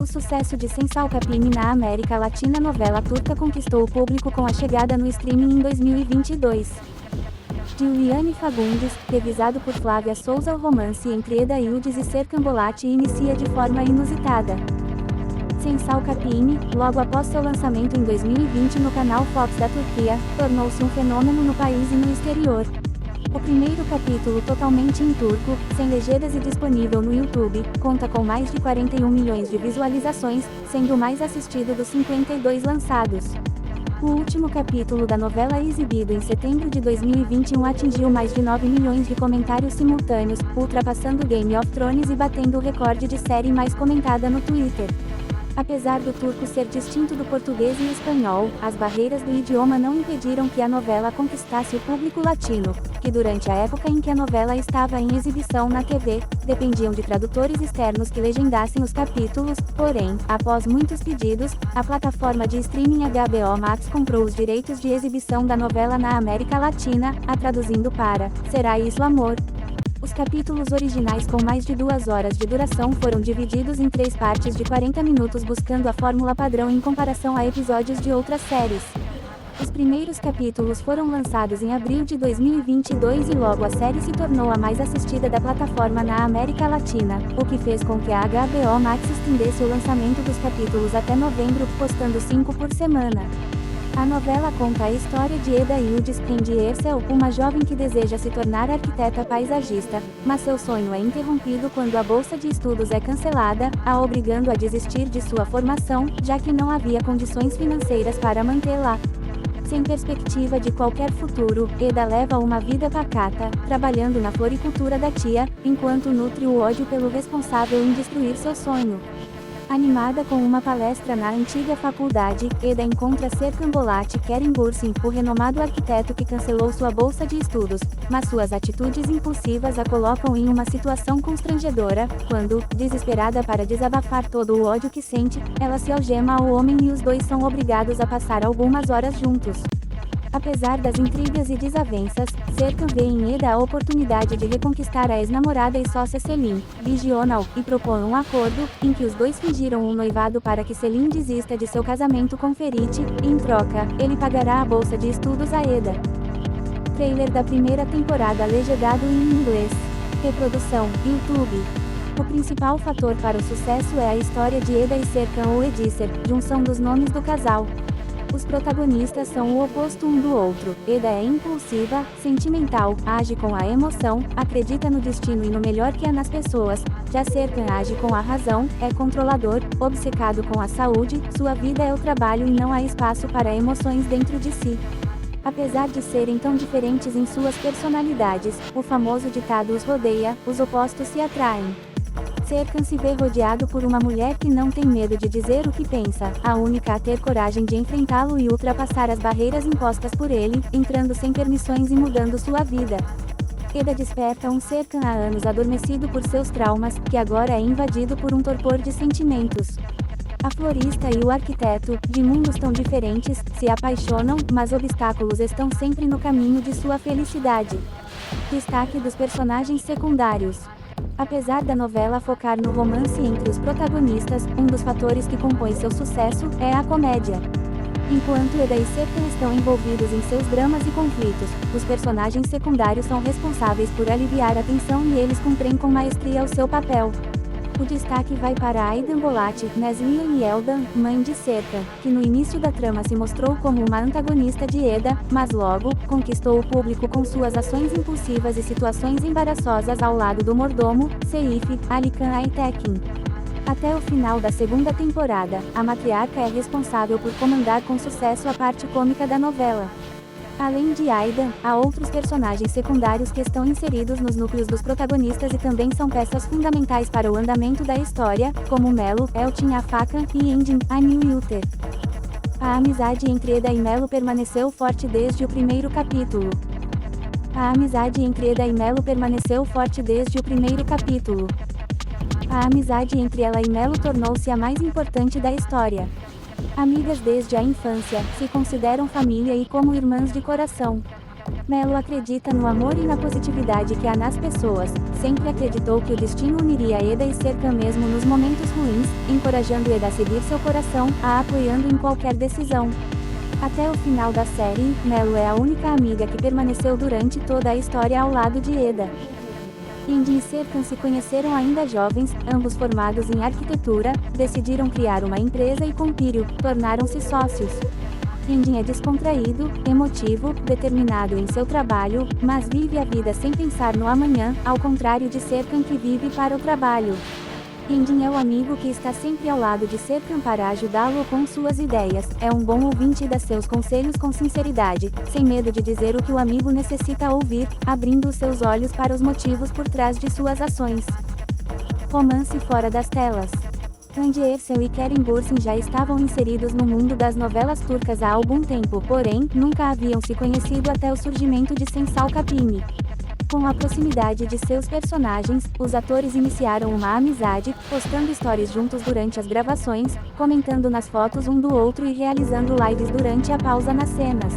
O sucesso de Sensal Capimi na América Latina. A novela turca conquistou o público com a chegada no streaming em 2022. Giuliane Fagundes, revisado por Flávia Souza. O romance entre Eda Yıldız e Serkan Bolat inicia de forma inusitada. Sensal Capimi, logo após seu lançamento em 2020 no canal Fox da Turquia, tornou-se um fenômeno no país e no exterior. O primeiro capítulo, totalmente em turco, sem legendas e disponível no YouTube, conta com mais de 41 milhões de visualizações, sendo o mais assistido dos 52 lançados. O último capítulo da novela, exibido em setembro de 2021, atingiu mais de 9 milhões de comentários simultâneos, ultrapassando Game of Thrones e batendo o recorde de série mais comentada no Twitter. Apesar do turco ser distinto do português e espanhol, as barreiras do idioma não impediram que a novela conquistasse o público latino, que durante a época em que a novela estava em exibição na TV, dependiam de tradutores externos que legendassem os capítulos. Porém, após muitos pedidos, a plataforma de streaming HBO Max comprou os direitos de exibição da novela na América Latina, a traduzindo para "Será isso amor?". Os capítulos originais, com mais de 2 horas de duração, foram divididos em 3 partes de 40 minutos, buscando a fórmula padrão em comparação a episódios de outras séries. Os primeiros capítulos foram lançados em abril de 2022 e logo a série se tornou a mais assistida da plataforma na América Latina, o que fez com que a HBO Max estendesse o lançamento dos capítulos até novembro, postando 5 por semana. A novela conta a história de Eda Yıldız Ersel, uma jovem que deseja se tornar arquiteta paisagista, mas seu sonho é interrompido quando a bolsa de estudos é cancelada, a obrigando a desistir de sua formação, já que não havia condições financeiras para mantê-la. Sem perspectiva de qualquer futuro, Eda leva uma vida pacata, trabalhando na floricultura da tia, enquanto nutre o ódio pelo responsável em destruir seu sonho. Animada com uma palestra na antiga faculdade, Eda encontra Serkan Bolat Kerimbursin, o renomado arquiteto que cancelou sua bolsa de estudos, mas suas atitudes impulsivas a colocam em uma situação constrangedora, quando, desesperada para desabafar todo o ódio que sente, ela se algema ao homem e os dois são obrigados a passar algumas horas juntos. Apesar das intrigas e desavenças, Serkan vê em Eda a oportunidade de reconquistar a ex-namorada e sócia Selin, Vigional, e propõe um acordo, em que os dois fingiram um noivado para que Selin desista de seu casamento com Ferit, e em troca, ele pagará a bolsa de estudos a Eda. Trailer da primeira temporada legendado em inglês. Reprodução, YouTube. O principal fator para o sucesso é a história de Eda e Serkan ou Edisser, junção dos nomes do casal. Os protagonistas são o oposto um do outro. Eda é impulsiva, sentimental, age com a emoção, acredita no destino e no melhor que há nas pessoas. Já Serkan age com a razão, é controlador, obcecado com a saúde, sua vida é o trabalho e não há espaço para emoções dentro de si. Apesar de serem tão diferentes em suas personalidades, o famoso ditado os rodeia, os opostos se atraem. Serkan se vê rodeado por uma mulher que não tem medo de dizer o que pensa, a única a ter coragem de enfrentá-lo e ultrapassar as barreiras impostas por ele, entrando sem permissões e mudando sua vida. Eda desperta um Serkan há anos adormecido por seus traumas, que agora é invadido por um torpor de sentimentos. A florista e o arquiteto, de mundos tão diferentes, se apaixonam, mas obstáculos estão sempre no caminho de sua felicidade. Destaque dos personagens secundários. Apesar da novela focar no romance entre os protagonistas, um dos fatores que compõe seu sucesso é a comédia. Enquanto Eda e Serkan estão envolvidos em seus dramas e conflitos, os personagens secundários são responsáveis por aliviar a tensão e eles cumprem com maestria o seu papel. O destaque vai para Aydan Bolat, Neslihan Yeldan, mãe de Serkan, que no início da trama se mostrou como uma antagonista de Eda, mas logo, conquistou o público com suas ações impulsivas e situações embaraçosas ao lado do mordomo, Seif, Alikan Aytekin. Até o final da segunda temporada, a matriarca é responsável por comandar com sucesso a parte cômica da novela. Além de Aydan, há outros personagens secundários que estão inseridos nos núcleos dos protagonistas e também são peças fundamentais para o andamento da história, como Melo, Elçin Afakan e Engin, Anil Yuter. A amizade entre Eda e Melo permaneceu forte desde o primeiro capítulo. A amizade entre Eda e Melo permaneceu forte desde o primeiro capítulo. A amizade entre ela e Melo tornou-se a mais importante da história. Amigas desde a infância, se consideram família e como irmãs de coração. Melo acredita no amor e na positividade que há nas pessoas. Sempre acreditou que o destino uniria Eda e Serkan mesmo nos momentos ruins, encorajando Eda a seguir seu coração, a apoiando em qualquer decisão. Até o final da série, Melo é a única amiga que permaneceu durante toda a história ao lado de Eda. Indy e Serkan se conheceram ainda jovens, ambos formados em arquitetura, decidiram criar uma empresa e com Pírio, tornaram-se sócios. Indy é descontraído, emotivo, determinado em seu trabalho, mas vive a vida sem pensar no amanhã, ao contrário de Serkan que vive para o trabalho. Indy é o amigo que está sempre ao lado de Serkan para ajudá-lo com suas ideias, é um bom ouvinte e dá seus conselhos com sinceridade, sem medo de dizer o que o amigo necessita ouvir, abrindo os seus olhos para os motivos por trás de suas ações. Romance fora das telas. Hande Erçel e Kerem Bürsin já estavam inseridos no mundo das novelas turcas há algum tempo, porém, nunca haviam se conhecido até o surgimento de Sensal Kapimi. Com a proximidade de seus personagens, os atores iniciaram uma amizade, postando stories juntos durante as gravações, comentando nas fotos um do outro e realizando lives durante a pausa nas cenas.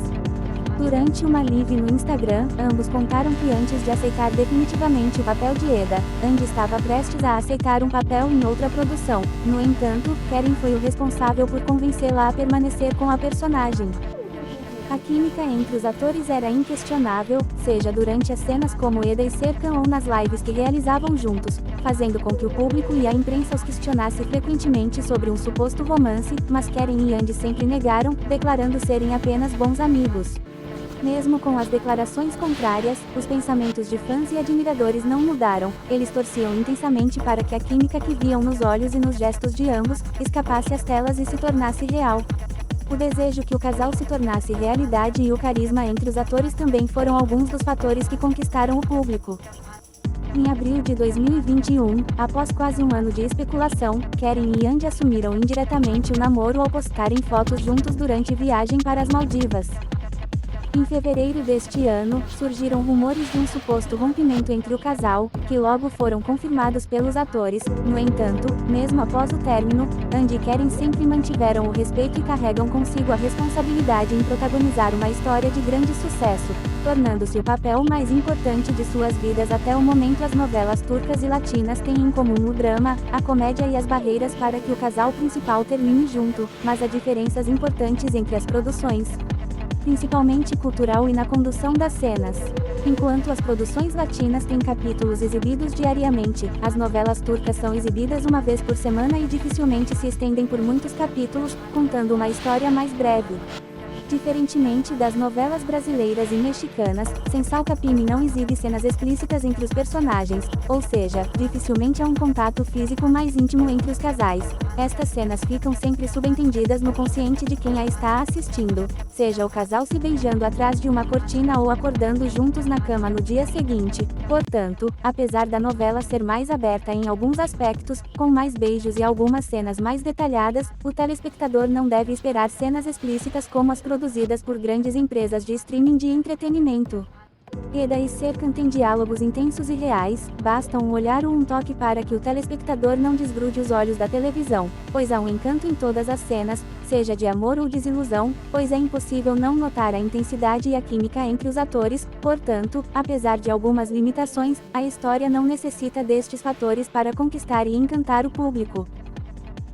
Durante uma live no Instagram, ambos contaram que antes de aceitar definitivamente o papel de Eda, Hande estava prestes a aceitar um papel em outra produção. No entanto, Kerem foi o responsável por convencê-la a permanecer com a personagem. A química entre os atores era inquestionável, seja durante as cenas como Eda e Serkan ou nas lives que realizavam juntos, fazendo com que o público e a imprensa os questionasse frequentemente sobre um suposto romance, mas Kerem e Hande sempre negaram, declarando serem apenas bons amigos. Mesmo com as declarações contrárias, os pensamentos de fãs e admiradores não mudaram, eles torciam intensamente para que a química que viam nos olhos e nos gestos de ambos, escapasse às telas e se tornasse real. O desejo que o casal se tornasse realidade e o carisma entre os atores também foram alguns dos fatores que conquistaram o público. Em abril de 2021, após quase um ano de especulação, Kerem e Hande assumiram indiretamente o namoro ao postarem fotos juntos durante viagem para as Maldivas. Em fevereiro deste ano, surgiram rumores de um suposto rompimento entre o casal, que logo foram confirmados pelos atores. No entanto, mesmo após o término, Hande e Kerem sempre mantiveram o respeito e carregam consigo a responsabilidade em protagonizar uma história de grande sucesso, tornando-se o papel mais importante de suas vidas até o momento. As novelas turcas e latinas têm em comum o drama, a comédia e as barreiras para que o casal principal termine junto, mas há diferenças importantes entre as produções, principalmente cultural e na condução das cenas. Enquanto as produções latinas têm capítulos exibidos diariamente, as novelas turcas são exibidas uma vez por semana e dificilmente se estendem por muitos capítulos, contando uma história mais breve. Diferentemente das novelas brasileiras e mexicanas, Sensal Kapimi não exibe cenas explícitas entre os personagens, ou seja, dificilmente há um contato físico mais íntimo entre os casais. Estas cenas ficam sempre subentendidas no consciente de quem a está assistindo, seja o casal se beijando atrás de uma cortina ou acordando juntos na cama no dia seguinte. Portanto, apesar da novela ser mais aberta em alguns aspectos, com mais beijos e algumas cenas mais detalhadas, o telespectador não deve esperar cenas explícitas como as produzidas por grandes empresas de streaming de entretenimento. Eda e Serkan têm diálogos intensos e reais, basta um olhar ou um toque para que o telespectador não desgrude os olhos da televisão, pois há um encanto em todas as cenas, seja de amor ou desilusão, pois é impossível não notar a intensidade e a química entre os atores. Portanto, apesar de algumas limitações, a história não necessita destes fatores para conquistar e encantar o público.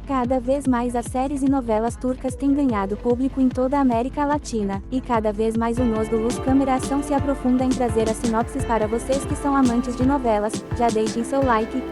Cada vez mais as séries e novelas turcas têm ganhado público em toda a América Latina, e cada vez mais o Nós do Luz Câmera Ação se aprofunda em trazer as sinopses para vocês que são amantes de novelas. Já deixem seu like.